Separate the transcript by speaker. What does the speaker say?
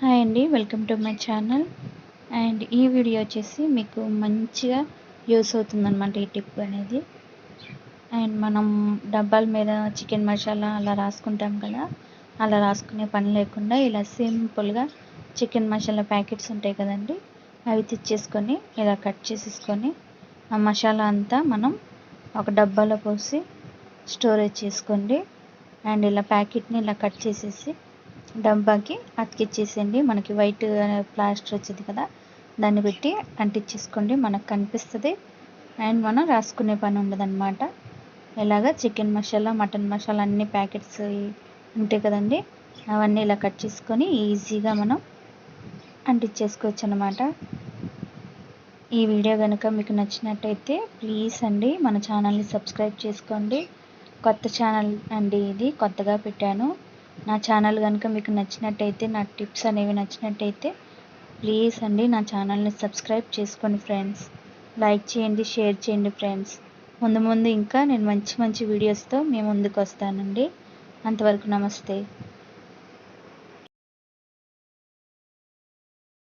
Speaker 1: Hi అండి, welcome to my channel. And ఈ video వచ్చేసి మీకు మంచిగా యూస్ అవుతుందన్నమాట ఈ టిప్ అనేది. అండ్ మనం డబ్బాల మీద చికెన్ మసాలా అలా రాసుకుంటాం కదా, అలా రాసుకునే పని లేకుండా ఇలా సింపుల్గా చికెన్ మసాలా ప్యాకెట్స్ ఉంటాయి కదండి, అవి తెచ్చేసుకొని ఇలా కట్ చేసేసుకొని ఆ మసాలా అంతా మనం ఒక డబ్బాలో పోసి స్టోరేజ్ చేసుకోండి. అండ్ ఇలా ప్యాకెట్ని ఇలా కట్ చేసేసి డబ్బాకి అతికిచ్చేసేయండి. మనకి వైట్ ప్లాస్టర్ వచ్చింది కదా, దాన్ని పెట్టి అంటించేసుకోండి. మనకు కనిపిస్తుంది అండ్ మనం రాసుకునే పని ఉండదన్నమాట. ఇలాగా చికెన్ మసాలా, మటన్ మసాలా అన్ని ప్యాకెట్స్ ఉంటాయి కదండి, అవన్నీ ఇలా కట్ చేసుకొని ఈజీగా మనం అంటించేసుకోవచ్చు అన్నమాట. ఈ వీడియో కనుక మీకు నచ్చినట్టయితే ప్లీజ్ అండి మన ఛానల్ని సబ్స్క్రైబ్ చేసుకోండి. కొత్త ఛానల్ అండి, ఇది కొత్తగా పెట్టాను. నా ఛానల్ కనుక మీకు నచ్చినట్టయితే, నా టిప్స్ అనేవి నచ్చినట్టయితే ప్లీజ్ అండి నా ఛానల్ని సబ్స్క్రైబ్ చేసుకోండి ఫ్రెండ్స్. లైక్ చేయండి, షేర్ చేయండి ఫ్రెండ్స్. ముందు ముందు ఇంకా నేను మంచి మంచి వీడియోస్తో మీ ముందుకు వస్తానండి. అంతవరకు నమస్తే.